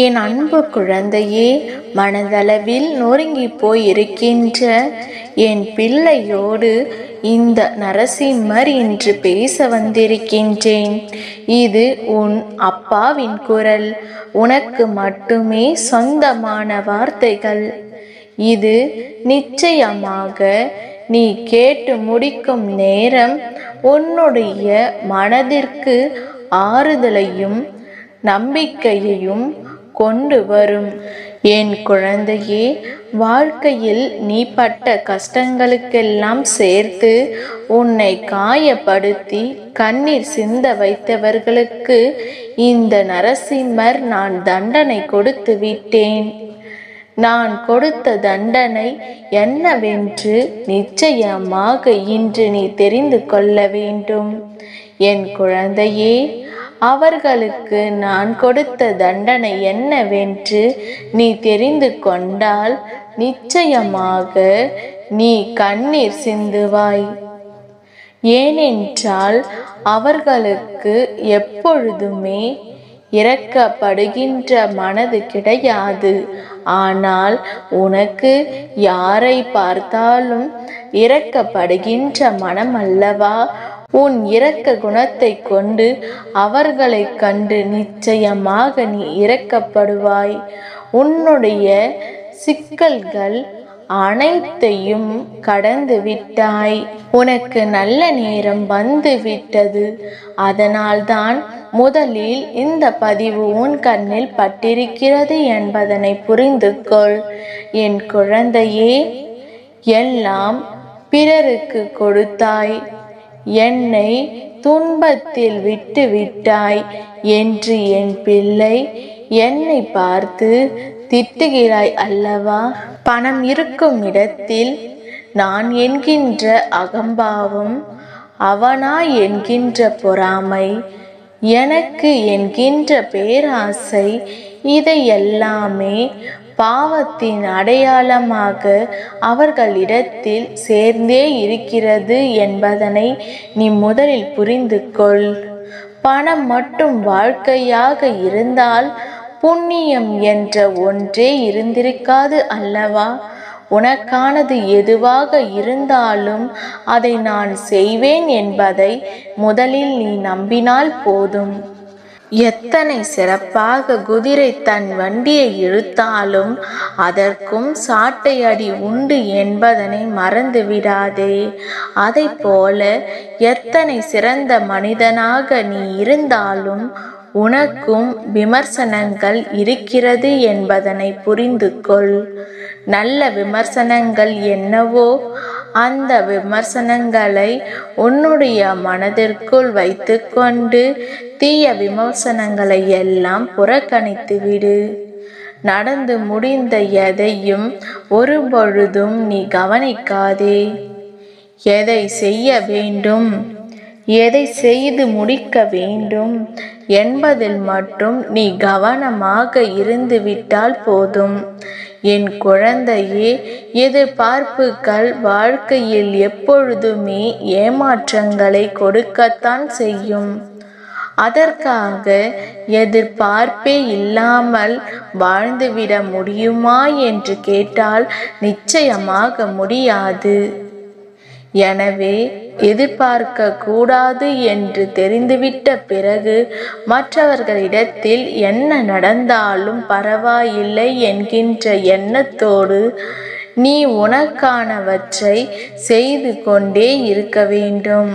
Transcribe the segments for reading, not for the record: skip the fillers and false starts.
என் அன்பு குழந்தையே, மனதளவில் நொறுங்கி போய் இருக்கின்ற என் பிள்ளையோடு இந்த நரசிம்மர் இன்று பேச வந்திருக்கின்றேன். இது உன் அப்பாவின் குரல். உனக்கு மட்டுமே சொந்தமான வார்த்தைகள். இது நிச்சயமாக நீ கேட்டு முடிக்கும் நேரம் உன்னுடைய மனதிற்கு ஆறுதலையும் நம்பிக்கையையும் கொண்டு வரும். என் குழந்தையே, வாழ்க்கையில் நீ பட்ட கஷ்டங்களுக்கெல்லாம் சேர்த்து உன்னை காயப்படுத்தி கண்ணீர் சிந்த வைத்தவர்களுக்கு இந்த நரசிம்மர் நான் தண்டனை கொடுத்து விட்டேன். நான் கொடுத்த தண்டனை என்னவென்று நிச்சயமாக இன்று நீ தெரிந்து கொள்ள வேண்டும். என் குழந்தையே, அவர்களுக்கு நான் கொடுத்த தண்டனை என்னவென்று நீ தெரிந்து கொண்டால் நிச்சயமாக நீ கண்ணீர் சிந்துவாய். ஏனென்றால் அவர்களுக்கு எப்பொழுதுமே இரக்கப்படுகின்ற மனது கிடையாது. ஆனால் உனக்கு யாரை பார்த்தாலும் இரக்கப்படுகின்ற மனம் அல்லவா? உன் இரக்க குணத்தை கொண்டு அவர்களை கண்டு நிச்சயமாக நீ இரக்கப்படுவாய். உன்னுடைய சிக்கல்கள் அனைத்தையும் கடந்து விட்டாய். உனக்கு நல்ல நேரம் வந்து விட்டது. அதனால்தான் முதலில் இந்த பதிவு உன் கண்ணில் பட்டிருக்கிறது என்பதனை புரிந்து கொள். என் குழந்தையே, எல்லாம் பிறருக்கு கொடுத்தாய், என்னை துன்பத்தில் விட்டு விட்டாய் என்று என் பிள்ளை என்னை பார்த்து திட்டுகிறாய் அல்லவா? பணம் இருக்கும் இடத்தில் நான் என்கின்ற அகம்பாவம், அவனா என்கின்ற பொறாமை, எனக்கு என்கின்ற பேராசை, இதை எல்லாமே பாவத்தின் அடையாளமாக அவர்களிடத்தில் சேர்ந்தே இருக்கிறது என்பதனை நீ முதலில் புரிந்து கொள். பணம் மட்டும் வாழ்க்கையாக இருந்தால் புண்ணியம் என்ற ஒன்றே இருந்திருக்காது அல்லவா? உனக்கானது எதுவாக இருந்தாலும் அதை நான் செய்வேன் என்பதை முதலில் நீ நம்பினால் போதும். எத்தனை சிறப்பாக குதிரை தன் வண்டியை இழுத்தாலும் அதற்கும் சாட்டை அடி உண்டு என்பதனை மறந்து விடாதே. அதை போல எத்தனை சிறந்த மனிதனாக நீ இருந்தாலும் உனக்கும் விமர்சனங்கள் இருக்கிறது என்பதனை புரிந்து கொள். நல்ல விமர்சனங்கள் என்னவோ அந்த விமர்சனங்களை உன்னுடைய மனதிற்குள் வைத்துக்கொண்டு தீய விமர்சனங்களை எல்லாம் புறக்கணித்து விடு. நடந்து முடிந்த எதையும் ஒருபொழுதும் நீ கவனிக்காதே. எதை செய்ய வேண்டும், எதை செய்து முடிக்க வேண்டும் என்பதில் மட்டும் நீ கவனமாக இருந்து விட்டால் போதும். என் குழந்தையே, எதிர்பார்ப்புகள் வாழ்க்கையில் எப்பொழுதுமே ஏமாற்றங்களை கொடுக்கத்தான் செய்யும். அதற்காக எதிர்பார்ப்பே இல்லாமல் வாழ்ந்துவிட முடியுமா என்று கேட்டால் நிச்சயமாக முடியாது. எனவே எதிர்பார்க்க கூடாது என்று தெரிந்துவிட்ட பிறகு மற்றவர்களிடத்தில் என்ன நடந்தாலும் பரவாயில்லை என்கின்ற எண்ணத்தோடு நீ உனக்கானவற்றை செய்து கொண்டே இருக்க வேண்டும்.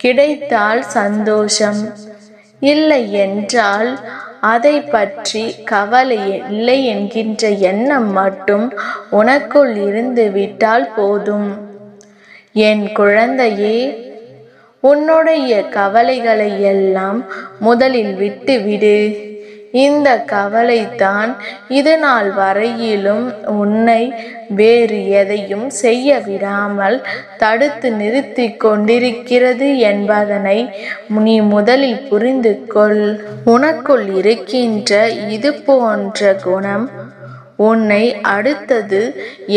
கிடைத்தால் சந்தோஷம், இல்லை என்றால் அதை பற்றி கவலை இல்லை என்கின்ற எண்ணம் மட்டும் உனக்குள் இருந்து விட்டால் போதும். என் குழந்தையே, உன்னுடைய கவலைகளை எல்லாம் முதலில் விட்டு விடு. இந்த கவலைதான் இது நாள் வரையிலும் உன்னை வேறு எதையும் செய்ய விடாமல் தடுத்து நிறுத்தி கொண்டிருக்கிறது என்பதனை நீ முதலில் புரிந்து கொள். உனக்குள் இருக்கின்ற இது போன்ற குணம் உன்னை அடுத்தது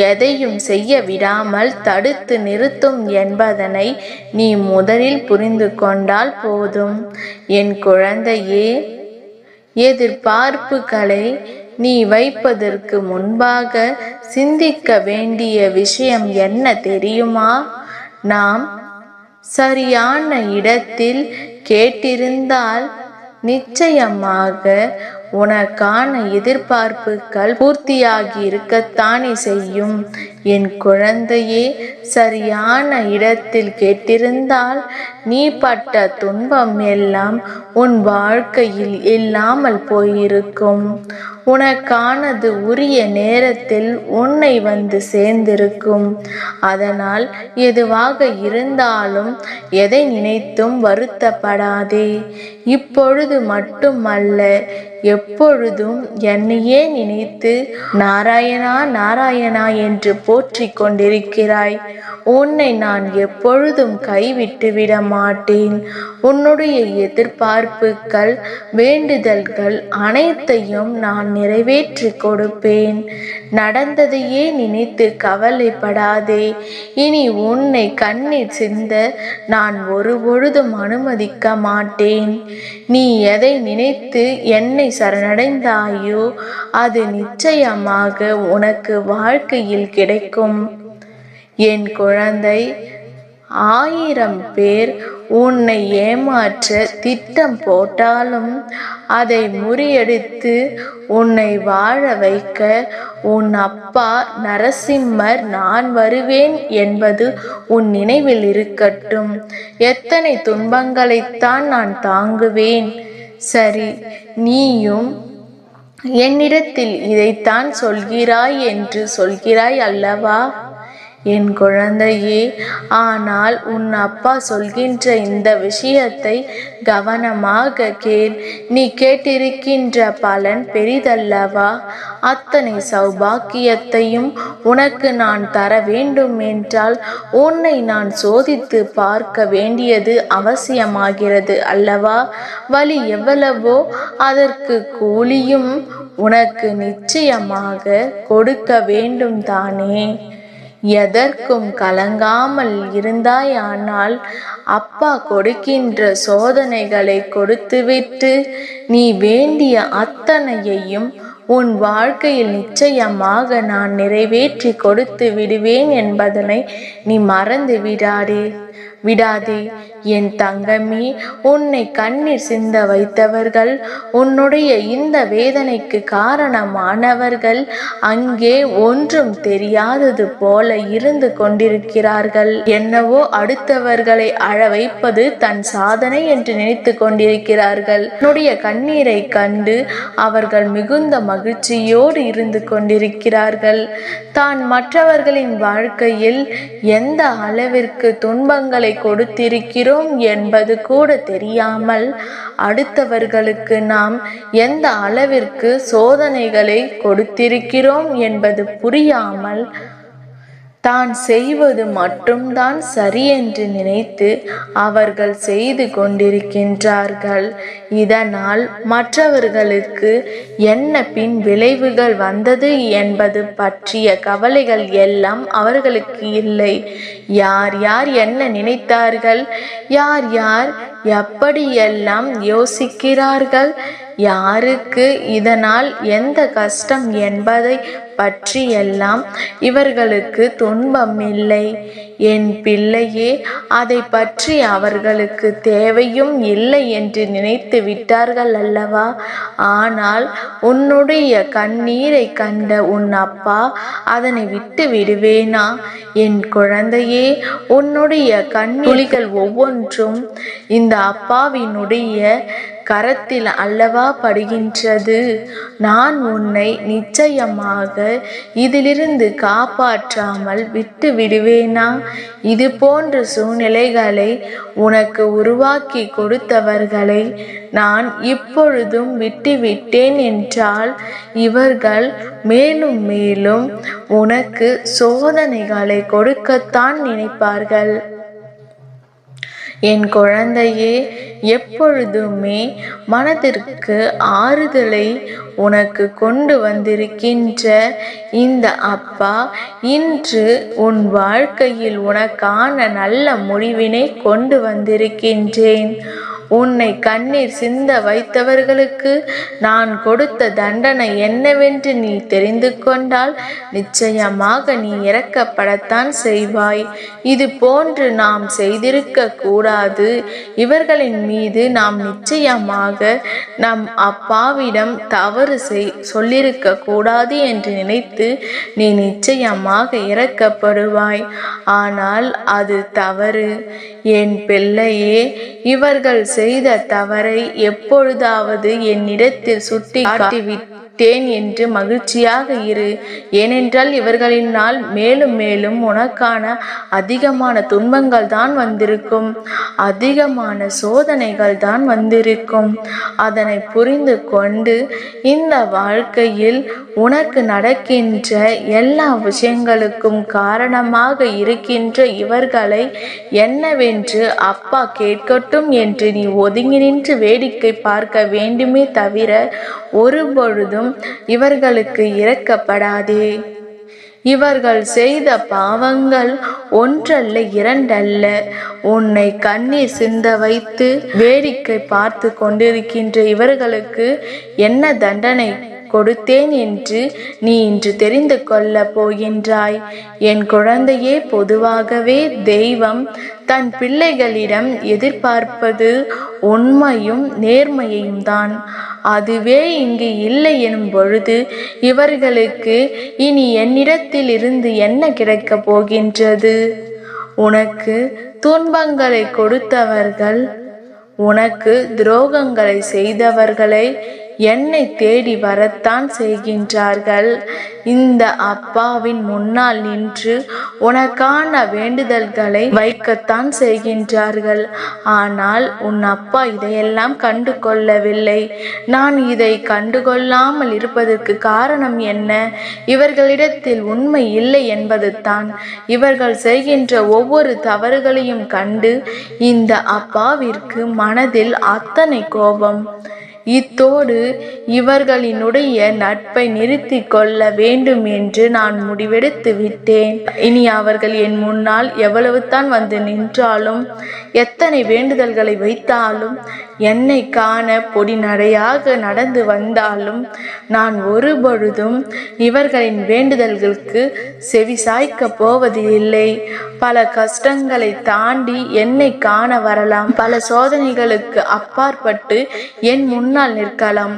எதையும் செய்ய விடாமல் தடுத்து நிறுத்தும் என்பதனை நீ முதலில் புரிந்து கொண்டால் போதும். என் குழந்தையே, எதிர்பார்ப்புகளை நீ வைப்பதற்கு முன்பாக சிந்திக்க வேண்டிய விஷயம் என்ன தெரியுமா? நாம் சரியான இடத்தில் கேட்டிருந்தால் நிச்சயமாக உனக்கான எதிர்பார்ப்புகள் பூர்த்தியாகி இருக்கத்தானே செய்யும். என் குழந்தையே, சரியான இடத்தில் கேட்டிருந்தால் நீ பட்ட துன்பம் எல்லாம் உன் வாழ்க்கையில் இல்லாமல் போயிருக்கும். உனக்கானது உரிய நேரத்தில் உன்னை வந்து சேர்ந்திருக்கும். அதனால் எதுவாக இருந்தாலும் எதை நினைத்தும் வருத்தப்படாதே. இப்பொழுது மட்டுமல்ல, எப்பொழுதும் என்னையே நினைத்து நாராயணா நாராயணா என்று போற்றிக் கொண்டிருக்கிறாய். உன்னை நான் எப்பொழுதும் கைவிட்டு விட மாட்டேன். உன்னுடைய எதிர்பார்ப்புகள், வேண்டுதல்கள் அனைத்தையும் நான் நிறைவேற்றி கொடுப்பேன். நடந்ததையே நினைத்து கவலைப்படாதே. இனி உன்னை கண்ணீர் சிந்த நான் ஒருபொழுதும் அனுமதிக்க மாட்டேன். நீ எதை நினைத்து என்னை சரணடைந்தாயோ அது நிச்சயமாக உனக்கு வாழ்க்கையில் கிடைக்கும். என் குழந்தை, 1000 பேர் உன்னை ஏமாற்ற திட்டம் போட்டாலும் அதை முறியடித்து உன்னை வாழ வைக்க உன் அப்பா நரசிம்மர் நான் வருவேன் என்பது உன் நினைவில் இருக்கட்டும். எத்தனை துன்பங்களைத்தான் நான் தாங்குவேன். சரி, நீயும் என்னிடத்தில் இதைத்தான் சொல்கிறாய் என்று சொல்கிறாய் அல்லவா? என் குழந்தையே, ஆனால் உன் அப்பா சொல்கின்ற இந்த விஷயத்தை கவனமாக கேள். நீ கேட்டிருக்கின்ற பலன் பெரிதல்லவா? அத்தனை சௌபாக்கியத்தையும் உனக்கு நான் தர வேண்டும் என்றால் உன்னை நான் சோதித்து பார்க்க வேண்டியது அவசியமாகிறது அல்லவா? வலி எவ்வளவோ அதற்கு கூலியும் உனக்கு நிச்சயமாக கொடுக்க வேண்டும் தானே. எதற்கும் கலங்காமல் இருந்தாயானால் அப்பா கொடுக்கின்ற சோதனைகளை கொடுத்துவிட்டு நீ வேண்டிய அத்தனையையும் உன் வாழ்க்கையில் நிச்சயமாக நான் நிறைவேற்றி கொடுத்து விடுவேன் என்பதனை நீ மறந்து விடாதே. என் தங்கமே, உன்னை கண்ணீர் சிந்த வைத்தவர்கள், உன்னுடைய இந்த வேதனைக்கு காரணமானவர்கள் அங்கே ஒன்றும் தெரியாதது போல இருந்து கொண்டிருக்கிறார்கள். என்னவோ அடுத்தவர்களை அழ வைப்பது தன் சாதனை என்று நினைத்து கொண்டிருக்கிறார்கள். உன்னுடைய கண்ணீரை கண்டு அவர்கள் மிகுந்த மகிழ்ச்சியோடு இருந்து கொண்டிருக்கிறார்கள். தான் மற்றவர்களின் வாழ்க்கையில் எந்த அளவிற்கு துன்பங்களை கொடுத்திருக்கிறோம் என்பது கூட தெரியாமல், அடுத்தவர்களுக்கு நாம் எந்த அளவிற்கு சோதனைகளை கொடுத்திருக்கிறோம் என்பது புரியாமல் தான் செய்வது மட்டும்தான் சரி என்று நினைத்து அவர்கள் செய்து கொண்டிருக்கின்றார்கள். இதனால் மற்றவர்களுக்கு என்ன பின் விளைவுகள் வந்தது என்பது பற்றிய கவலைகள் எல்லாம் அவர்களுக்கு இல்லை. யார் யார் என்ன நினைத்தார்கள், யார் யார் எப்படியெல்லாம் யோசிக்கிறார்கள், யாருக்கு இதனால் எந்த கஷ்டம் என்பதை பற்றியெல்லாம் இவர்களுக்கு துன்பம் இல்லை. என் பிள்ளையே, அதை பற்றி அவர்களுக்கு தேவையும் இல்லை என்று நினைத்து விட்டார்கள் அல்லவா? ஆனால் உன்னுடைய கண்ணீரை கண்ட உன் அப்பா அதனை விட்டு விடுவேனா? என் குழந்தையே, உன்னுடைய கண்ணீர்கள் ஒவ்வொன்றும் இந்த அப்பாவினுடைய கரத்தில் அல்லவா படுகின்றது. நான் உன்னை நிச்சயமாக இதிலிருந்து காப்பாற்றாமல் விட்டு விடுவேனா? இது போன்ற சூழ்நிலைகளை உனக்கு உருவாக்கி கொடுத்தவர்களை நான் இப்பொழுதும் விட்டுவிட்டேன் என்றால் இவர்கள் மேலும் மேலும் உனக்கு சோதனைகளை கொடுக்கத்தான் நினைப்பார்கள். என் குழந்தையே, எப்பொழுதுமே மனதிற்கு ஆறுதலை உனக்கு கொண்டு வந்திருக்கின்ற இந்த அப்பா இன்று உன் வாழ்க்கையில் உனக்கான நல்ல முடிவினை கொண்டு வந்திருக்கின்றேன். உன்னை கண்ணீர் சிந்த வைத்தவர்களுக்கு நான் கொடுத்த தண்டனை என்னவென்று நீ தெரிந்து கொண்டால் நிச்சயமாக நீ இறக்கப்படத்தான் செய்வாய். இது போன்று நாம் செய்திருக்க கூடாது. இவர்களின் மீது நாம் நிச்சயமாக நம் அப்பாவிடம் தவறு சொல்லிருக்க கூடாது என்று நினைத்து நீ நிச்சயமாக இறக்கப்படுவாய். ஆனால் அது தவறு. என் பிள்ளையே, இவர்கள் செய்த தவறை எப்பொழுதாவது என்னிடத்தில் சுட்டி காட்டிவிட்டேன் என்று மகிழ்ச்சியாக இரு. ஏனென்றால் இவர்களினால் மேலும் மேலும் உனக்கான அதிகமான துன்பங்கள் தான் வந்திருக்கும், அதிகமான சோதனைகள் தான் வந்திருக்கும். அதனை புரிந்து கொண்டு இந்த வாழ்க்கையில் உனக்கு நடக்கின்ற எல்லா விஷயங்களுக்கும் காரணமாக இருக்கின்ற இவர்களை என்னவென்று அப்பா கேட்கட்டும் என்று நீ ஒதுங்கி நின்று வேடிக்கை பார்க்க வேண்டுமே தவிர ஒருபொழுதும் இவர்களுக்கு இரக்கப்படாதே. இவர்கள் செய்த பாவங்கள் ஒன்றல்ல இரண்டல்ல. உன்னை கண்ணீர் சிந்த வைத்து வேடிக்கை பார்த்து கொண்டிருக்கின்ற இவர்களுக்கு என்ன தண்டனை கொடுத்தேன் என்று நீ இன்று தெரிந்து கொள்ள போகின்றாய். என் குழந்தையே, பொதுவாகவே தெய்வம் தன் பிள்ளைகளிடம் எதிர்பார்ப்பது உண்மையும் நேர்மையையும் தான். அதுவே இங்கு இல்லை எனும் பொழுது இவர்களுக்கு இனி என்னிடத்தில் இருந்து என்ன கிடைக்கப் போகின்றது? உனக்கு துன்பங்களை கொடுத்தவர்கள், உனக்கு துரோகங்களை செய்தவர்களை என்னை தேடி வரத்தான் செய்கின்றார்கள். இந்த அப்பாவின் முன்னால் நின்று உனக்கான வேண்டுதல்களை வைக்கத்தான் செய்கின்றார்கள். ஆனால் உன் அப்பா இதையெல்லாம் கண்டு கொள்ளவில்லை. நான் இதை கண்டுகொள்ளாமல் இருப்பதற்கு காரணம் என்ன? இவர்களிடத்தில் உண்மை இல்லை என்பது தான். இவர்கள் செய்கின்ற ஒவ்வொரு தவறுகளையும் கண்டு இந்த அப்பாவிற்கு மனதில் அத்தனை கோபம். இத்தோடு இவர்களினுடைய நட்பை நிறுத்தி கொள்ள வேண்டும் என்று நான் முடிவெடுத்து விட்டேன். இனி அவர்கள் என் முன்னால் எவ்வளவு தான் வந்து நின்றாலும், எத்தனை வேண்டுதல்களை வைத்தாலும், என்னை காண பொடி நடையாக நடந்து வந்தாலும் நான் ஒருபொழுதும் இவர்களின் வேண்டுதல்களுக்கு செவி சாய்க்க போவது இல்லை. பல கஷ்டங்களை தாண்டி என்னை காண வரலாம், பல சோதனைகளுக்கு அப்பாற்பட்டு என் முன்னால் நிற்கலாம்.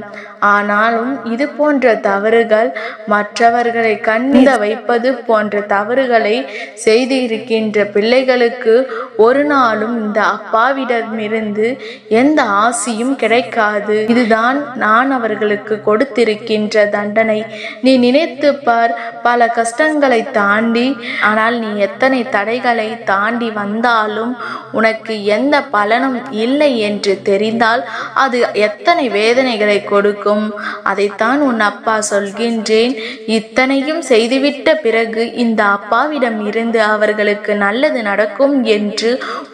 ஆனாலும் இது போன்ற தவறுகள், மற்றவர்களை கண்ணிட வைப்பது போன்ற தவறுகளை செய்து இருக்கின்ற பிள்ளைகளுக்கு ஒரு நாளும் இந்த அப்பாவிடமிருந்து எந்த ஆசியும் கிடைக்காது. இதுதான் நான் அவர்களுக்கு கொடுத்திருக்கின்ற தண்டனை. நீ நினைத்து பார், பல கஷ்டங்களை தாண்டி, ஆனால் நீ எத்தனை தடைகளை தாண்டி வந்தாலும் உனக்கு எந்த பலனும் இல்லை என்று தெரிந்தால் அது எத்தனை வேதனைகளை கொடுக்கும். அதைத்தான் உன் அப்பா சொல்கின்றேன். இத்தனையும் செய்துவிட்ட பிறகு இந்த அப்பாவிடம் இருந்து அவர்களுக்கு நல்லது நடக்கும் என்று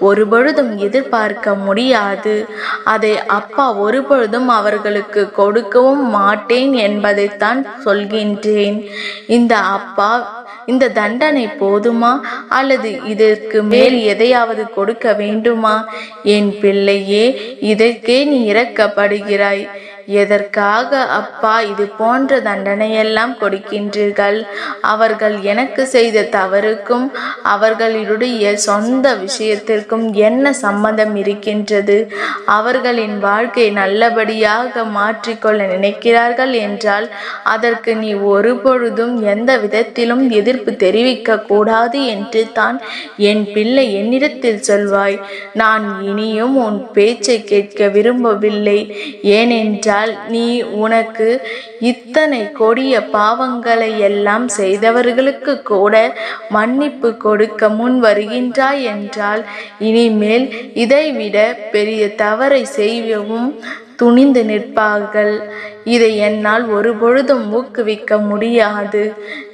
ஒருபொழுதும் எதிர்பார்க்க முடியாது. அதை அப்பா ஒருபொழுதும் அவர்களுக்கு கொடுக்கவும் மாட்டேன் என்பதைத்தான் சொல்கின்றேன். இந்த அப்பா இந்த தண்டனை போதுமா அல்லது இதற்கு மேல் எதையாவது கொடுக்க வேண்டுமா? என் பிள்ளையே, இதற்கே நீ இரக்கப்படுகிறாய். எதற்காக அப்பா இது போன்ற தண்டனையெல்லாம் கொடுக்கின்றீர்கள்? அவர்கள் எனக்கு செய்த தவறுக்கும் அவர்களுடைய சொந்த விஷயத்திற்கும் என்ன சம்பந்தம் இருக்கின்றது? அவர்களின் வாழ்க்கை நல்லபடியாக மாற்றிக்கொள்ள நினைக்கிறார்கள் என்றால் அதற்கு நீ ஒருபொழுதும் எந்த விதத்திலும் எதிர்ப்பு தெரிவிக்க கூடாது என்று தான் என் பிள்ளை என்னிடத்தில் சொல்வாய். நான் இனியும் உன் பேச்சை கேட்க விரும்பவில்லை. ஏனென்றால் நீ உனக்கு இத்தனை கொடிய பாவங்களை எல்லாம் செய்தவர்களுக்கு கூட மன்னிப்பு கொடுக்க முன் வருகின்றாய் என்றால் இனிமேல் இதைவிட பெரிய தவறை செய்யவும் துணிந்து நிற்பார்கள். இதை என்னால் ஒருபொழுதும் ஊக்குவிக்க முடியாது.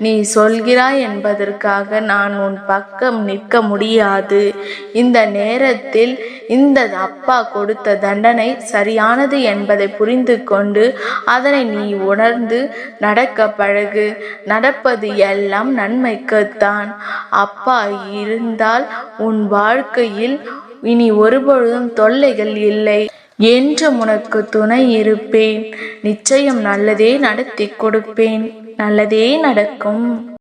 நீ சொல்கிறாய் என்பதற்காக நான் உன் பக்கம் நிற்க முடியாது. இந்த நேரத்தில் இந்த அப்பா கொடுத்த தண்டனை சரியானது என்பதை புரிந்து கொண்டு அதனை நீ உணர்ந்து நடக்க பழகு. நடப்பது எல்லாம் நன்மைக்குத்தான். அப்பா இருந்தால் உன் வாழ்க்கையில் இனி ஒருபொழுதும் தொல்லைகள் இல்லை. என்றும் உனக்கு துணை இருப்பேன். நிச்சயம் நல்லதே நடத்தி கொடுப்பேன். நல்லதே நடக்கும்.